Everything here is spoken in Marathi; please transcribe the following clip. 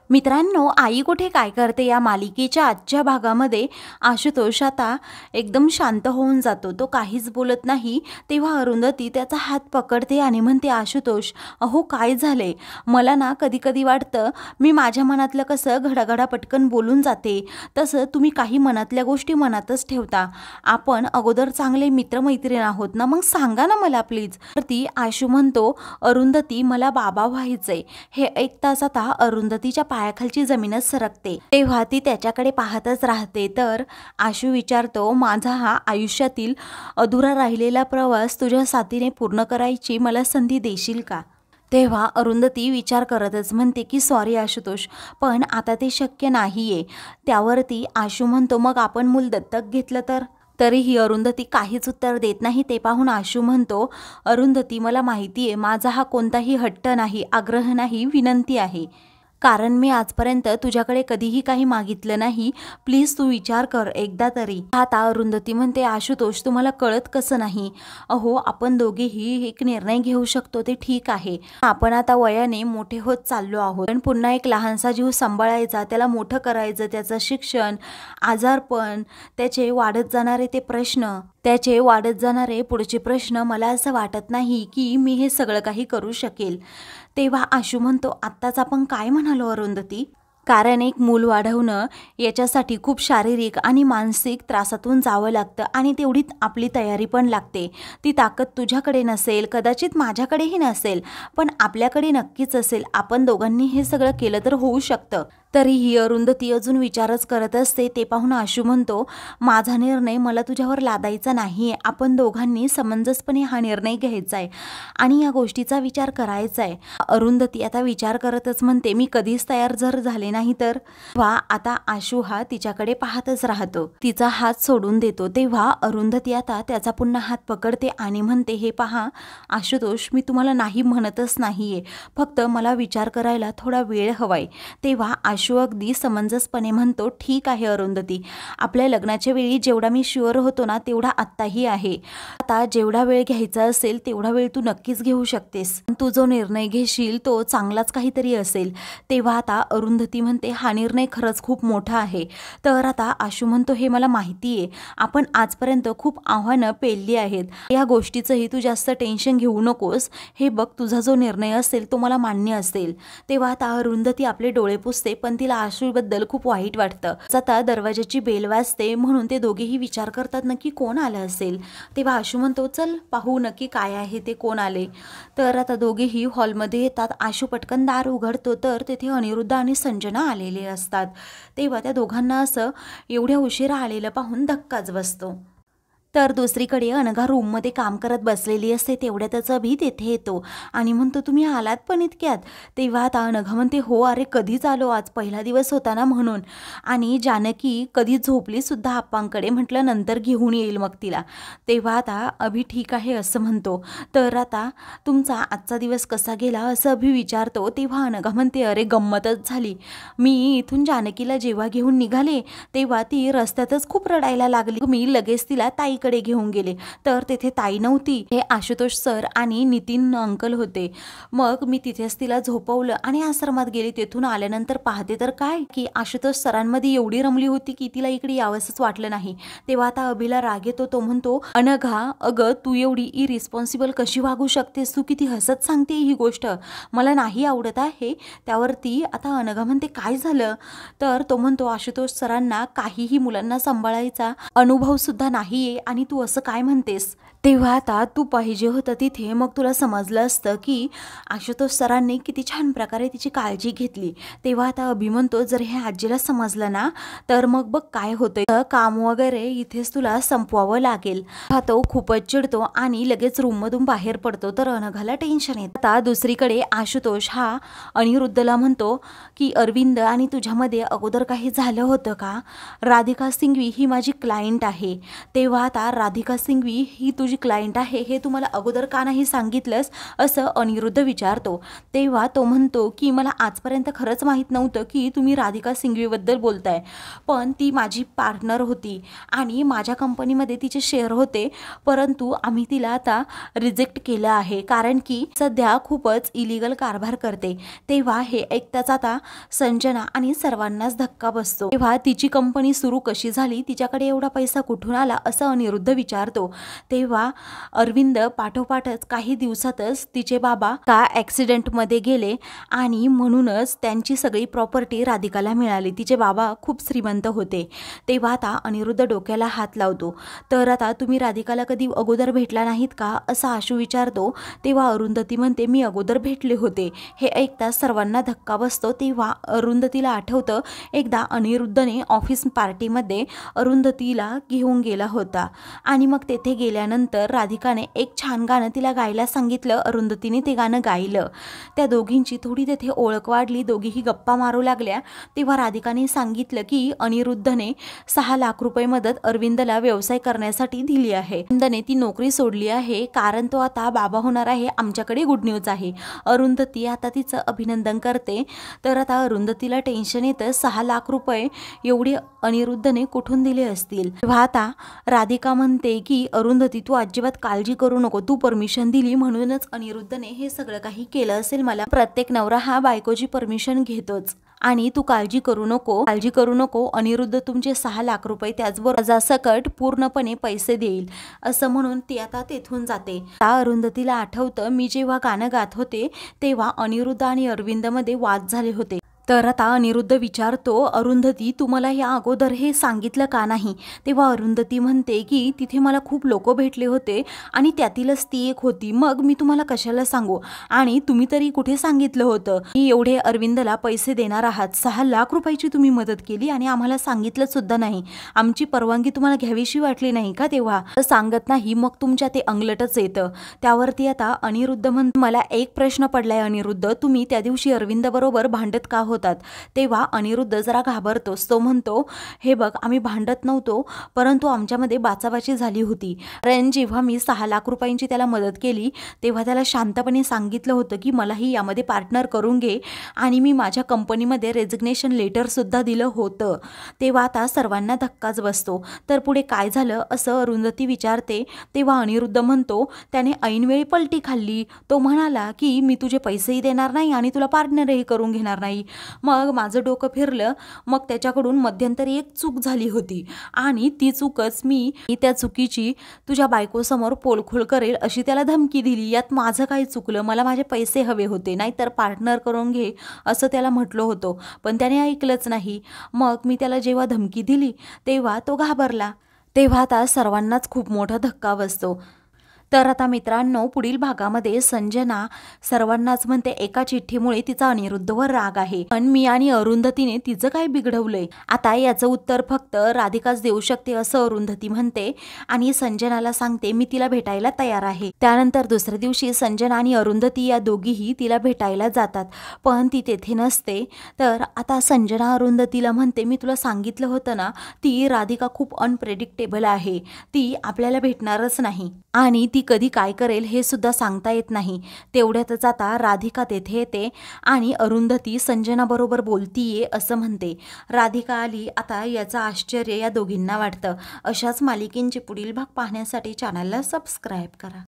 मित्रांनो, आई कुठे काय करते या मालिकेच्या आजच्या भागामध्ये आशुतोष आता एकदम शांत होऊन जातो. तो काहीच बोलत नाही. तेव्हा अरुंधती त्याचा हात पकडते आणि म्हणते, आशुतोष, अहो काय झाले? मला ना कधी कधी वाटतं मी माझ्या मनातलं कसं घडाघडा पटकन बोलून जाते, तसं तुम्ही काही मनातल्या गोष्टी मनातच ठेवता. आपण अगोदर चांगले मित्रमैत्रीण आहोत ना, मग सांगा ना मला प्लीज. तर ती आशू म्हणतो, अरुंधती मला बाबा व्हायचंय. हे ऐकताच आता अरुंधतीच्या पायाखालची जमीनच सरकते. तेव्हा ती त्याच्याकडे पाहतच राहते. तर आशू विचारतो, माझा हा आयुष्यातील अधुरा राहिलेला प्रवास तुझ्या साथीने पूर्ण करायची मला संधी देशील का? तेव्हा अरुंधती विचार करतच म्हणते की सॉरी आशुतोष, पण आता ते शक्य नाहीये. त्यावरती आशू म्हणतो, मग आपण मूल दत्तक घेतलं तर? तरीही अरुंधती काहीच उत्तर देत नाही. ते पाहून आशू म्हणतो, अरुंधती मला माहिती आहे माझा हा कोणताही हट्ट नाही, आग्रह नाही, विनंती आहे. कारण मी आजपर्यंत तुझ्याकडे कधीही काही मागितलं नाही. प्लीज तू विचार कर एकदा तरी. आता अरुंधती म्हणते, आशुतोष तुम्हाला कळत कसं नाही? अहो आपण दोघेही एक निर्णय घेऊ शकतो ते ठीक आहे. आपण आता वयाने मोठे होत चाललो आहोत, पण पुन्हा एक लहानसा जीव सांभाळायचा, त्याला मोठं करायचं, त्याचं शिक्षण, आजारपण, त्याचे वाढत जाणारे ते प्रश्न, त्याचे वाढत जाणारे पुढचे प्रश्न, मला असं वाटत नाही की मी हे सगळं काही करू शकेल. तेव्हा आशू म्हणतो, आत्ताच आपण काय म्हणालो अरुंधती? कारण एक मूल वाढवणं याच्यासाठी खूप शारीरिक आणि मानसिक त्रासातून जावं लागतं आणि तेवढी आपली तयारी पण लागते. ती ताकद तुझ्याकडे नसेल, कदाचित माझ्याकडेही नसेल, पण आपल्याकडे नक्कीच असेल. आपण दोघांनी हे सगळं केलं तर होऊ शकतं. तरीही अरुंधती अजून विचारच करत असते. ते पाहून आशू म्हणतो, माझा निर्णय मला तुझ्यावर लादायचा नाहीये. आपण दोघांनी समंजसपणे हा निर्णय घ्यायचा आहे आणि या गोष्टीचा विचार करायचा आहे. अरुंधती आता विचार करतच म्हणते, मी कधीच तयार जर झाले नाही तर? वा आता आशू हा तिच्याकडे पाहतच राहतो. तिचा हात सोडून देतो. तेव्हा अरुंधती आता त्याचा पुन्हा हात पकडते आणि म्हणते, हे पहा आशुतोष, मी तुम्हाला नाही म्हणतच नाहीये, फक्त मला विचार करायला थोडा वेळ हवाय. तेव्हा आशू अगदी समंजसपणे म्हणतो, ठीक आहे अरुंधती, आपल्या लग्नाच्या वेळी जेवढा मी शुअर होतो ना तेवढा आत्ताही आहे. आता जेवढा वेळ घ्यायचा असेल तेवढा वेळ तू नक्कीच घेऊ शकतेस. तू जो निर्णय घेशील तो चांगलाच काहीतरी असेल. तेव्हा आता अरुंधती म्हणते, हा निर्णय खरंच खूप मोठा आहे. तर आता आशू म्हणतो, हे मला माहिती आहे, आपण आजपर्यंत खूप आव्हानं पेलली आहेत, या गोष्टीचंही तू जास्त टेन्शन घेऊ नकोस. हे बघ, तुझा जो निर्णय असेल तो मला मान्य असेल. तेव्हा आता अरुंधती आपले डोळे पुसते, पण तिला आशूबद्दल खूप वाईट वाटतं. आता दरवाजाची बेल वाजते म्हणून ते दोघेही विचार करतात नक्की कोण आलं असेल. तेव्हा आशू म्हणतो, चल पाहू नक्की काय आहे ते, कोण आले. तर आता दोघेही हॉलमध्ये येतात. आशू पटकन दार उघडतो तर तेथे अनिरुद्ध आणि संजना आलेले असतात. तेव्हा त्या दोघांना असं एवढ्या उशिरा आलेलं पाहून धक्काच बसतो. तर दुसरीकडे अनघा रूममध्ये काम करत बसलेली असते. तेवढ्यातच अभि तेथे येतो आणि म्हणतो, तुम्ही आलात पण इतक्यात? तेव्हा आता अनघा म्हणते, हो अरे कधीच आलो, आज पहिला दिवस होता ना म्हणून. आणि जानकी कधी झोपली सुद्धा आप्पांकडे, म्हटलं नंतर घेऊन येईल मग तिला. तेव्हा आता अभि ठीक आहे असं म्हणतो. तर आता तुमचा आजचा दिवस कसा गेला असं अभि विचारतो. तेव्हा अनघा म्हणते, अरे गंमतच झाली. मी इथून जानकीला जेव्हा घेऊन निघाले तेव्हा ती रस्त्यातच खूप रडायला लागली. मी लगेच तिला ताईकडे घेऊन गेले तर तेथे ताई नव्हती. हे आशुतोष सर आणि नितीन अंकल होते. मग मी तिथेच तिला झोपवलं आणि आश्रमात गेले. तेथून आल्यानंतर पाहते तर काय की आशुतोष सरांमध्ये एवढी रमली होती की तिला इकडे यावंसच वाटलं नाही. तेव्हा आता अभिला राग येतो. तो म्हणतो, अनघा अगं तू एवढी इरिस्पॉन्सिबल कशी वागू शकतेस? तू किती हसत सांगते ही गोष्ट, मला नाही आवडत आहे. त्यावरती आता अनघा म्हणते, काय झालं? तर तो म्हणतो, आशुतोष सरांना काहीही मुलांना सांभाळायचा अनुभव सुद्धा नाहीये आणि तू असं काय म्हणतेस? तेव्हा आता तू पाहिजे होतं तिथे, मग तुला समजलं असतं की आशुतोष सरांनी किती छान प्रकारे तिची काळजी घेतली. तेव्हा आता अभि म्हणतो, जर हे आजीला समजलं ना तर मग बघ काय होतंय, काम वगैरे इथेच तुला संपवावं लागेल. हा तो खूपच चिडतो आणि लगेच रूममधून बाहेर पडतो. तर अनघाला टेन्शन येतं. आता दुसरीकडे आशुतोष हा अनिरुद्धला म्हणतो की अरविंद आणि तुझ्यामध्ये अगोदर काही झालं होतं का? राधिका सिंघवी ही माझी क्लायंट आहे. तेव्हा आता राधिका सिंघवी ही तुझी क्लायंट आहे हे तू मला अगोदर का नाही सांगितलंस, असं अनिरुद्ध विचारतो. तेव्हा तो म्हणतो की मला आजपर्यंत खरंच माहीत नव्हतं की तुम्ही राधिका सिंघवीबद्दल बोलताय, पण ती माझी पार्टनर होती आणि माझ्या कंपनीमध्ये तिचे शेअर होते, परंतु आम्ही तिला आता रिजेक्ट केलं आहे कारण की सध्या खूपच इलिगल कारभार करते. तेव्हा हे ऐकताच आता संजना आणि सर्वांनाच धक्का बसतो. तेव्हा तिची कंपनी सुरू कशी झाली, तिच्याकडे एवढा पैसा कुठून आला, असं अनिरुद्ध विचारतो. तेव्हा अरविंद पाठोपाठच काही दिवसातच तिचे बाबा का ॲक्सिडेंटमध्ये गेले आणि म्हणूनच त्यांची सगळी प्रॉपर्टी राधिकाला मिळाली. तिचे बाबा खूप श्रीमंत होते. तेव्हा आता अनिरुद्ध डोक्याला हात लावतो. तर आता तुम्ही राधिकाला कधी अगोदर भेटला नाहीत का, असा आशू विचारतो. तेव्हा अरुंधती म्हणते मी अगोदर भेटले होते. हे ऐकताच सर्वांना धक्का बसतो. तेव्हा अरुंधतीला आठवतं एकदा अनिरुद्धने ऑफिस पार्टीमध्ये अरुंधतीला घेऊन गेला होता आणि मग तेथे गेल्यानंतर राधिकाने एक छान गाणं तिला गायला सांगितलं. अरुंधतीने ते गाणं गायलं. त्या दोघींची थोडी तेथे ओळख वाढली. दोघीही गप्पा मारू लागल्या. तेव्हा राधिकाने सांगितलं की अनिरुद्धने 6 लाख रुपये मदत अरविंदला व्यवसाय करण्यासाठी दिली आहे. अरविंदने ती नोकरी सोडली आहे कारण तो आता बाबा होणार आहे. आमच्याकडे गुड न्यूज आहे. अरुंधती आता तिचं अभिनंदन करते. तर आता अरुंधतीला टेन्शन येतं, 6 लाख रुपये एवढे अनिरुद्धने कुठून दिले असतील. तेव्हा आता राधिका म्हणते की अरुंधती तू अजिबात काळजी करू नको, तू परमिशन दिली म्हणूनच अनिरुद्धने हे सगळं काही केलं असेल. मला प्रत्येक नवरा हा बायकोची परमिशन घेतोच आणि तू काळजी करू नको, अनिरुद्ध तुमचे 6 लाख रुपये त्याचबरोबर सकट पूर्णपणे पैसे देईल, असं म्हणून ती आता तेथून जाते. त्या अरुंधतीला आठवतं मी जेव्हा गाणं गात होते तेव्हा अनिरुद्ध आणि अरविंदमध्ये वाद झाले होते. तर आता अनिरुद्ध विचारतो अरुंधती तू मला या अगोदर हे सांगितलं का नाही. तेव्हा अरुंधती म्हणते की तिथे मला खूप लोक भेटले होते आणि त्यातीलच ती एक होती, मग मी तुम्हाला कशाला सांगू, आणि तुम्ही तरी कुठे सांगितलं होतं की एवढे अरविंदला पैसे देणार आहात. 6 लाख रुपयाची तुम्ही मदत केली आणि आम्हाला सांगितलं सुद्धा नाही. आमची परवानगी तुम्हाला घ्यावीशी वाटली नाही का तेव्हा सांगत नाही, मग तुमच्या ते अंगलटच येतं. त्यावरती आता अनिरुद्ध म्हणतो मला एक प्रश्न पडलाय अनिरुद्ध, तुम्ही त्या दिवशी अरविंद बरोबर भांडत का होतात. तेव्हा अनिरुद्ध जरा घाबरतोस. तो म्हणतो हे बघ आम्ही भांडत नव्हतो, परंतु आमच्यामध्ये बाचाबाची झाली होती. कारण जेव्हा मी 6 लाख रुपयांची त्याला मदत केली तेव्हा त्याला शांतपणे सांगितलं होतं की मलाही यामध्ये पार्टनर करून घे आणि मी माझ्या कंपनीमध्ये रेजिग्नेशन लेटर सुद्धा दिलं होतं. तेव्हा आता सर्वांना धक्काच बसतो. तर पुढे काय झालं असं अरुंधती विचारते. तेव्हा अनिरुद्ध म्हणतो त्याने ऐनवेळी पलटी खाल्ली. तो म्हणाला की मी तुझे पैसेही देणार नाही आणि तुला पार्टनरही करून घेणार नाही. मग माझं डोकं फिरलं. मग त्याच्याकडून मध्यंतरी एक चूक झाली होती आणि ती चूकच मी त्या चुकीची तुझ्या बायकोसमोर पोलखोल करेल अशी त्याला धमकी दिली. यात माझं काय चुकलं, मला माझे पैसे हवे होते, नाहीतर पार्टनर करून घे असं त्याला म्हटलं होतं, पण त्याने ऐकलंच नाही. मग मी त्याला जेव्हा धमकी दिली तेव्हा तो घाबरला. तेव्हा आता सर्वांनाच खूप मोठा धक्का बसतो. तर आता मित्रांनो पुढील भागामध्ये संजना सर्वांनाच म्हणते एका चिठ्ठीमुळे तिचा अनिरुद्धवर राग आहे, पण मी आणि अरुंधतीने तिचं काय बिघडवलंय, आता याचं उत्तर फक्त राधिकाच देऊ शकते असं अरुंधती म्हणते आणि संजनाला सांगते मी तिला भेटायला तयार आहे. त्यानंतर दुसऱ्या दिवशी संजना आणि अरुंधती या दोघीही तिला भेटायला जातात, पण ती तेथे नसते. तर आता संजना अरुंधतीला म्हणते मी तुला सांगितलं होतं ना, ती राधिका खूप अनप्रेडिक्टेबल आहे, ती आपल्याला भेटणारच नाही आणि ती कधी काय करेल हे सुद्धा सांगता येत नाही. तेवढ्यातच आता राधिका तेथे येते आणि अरुंधती संजना बरोबर बोलतीये असं म्हणते. राधिका आली आता याचं आश्चर्य या दोघींना वाटतं. अशाच मालिकेंचे पुढील भाग पाहण्यासाठी चॅनलला सबस्क्राईब करा.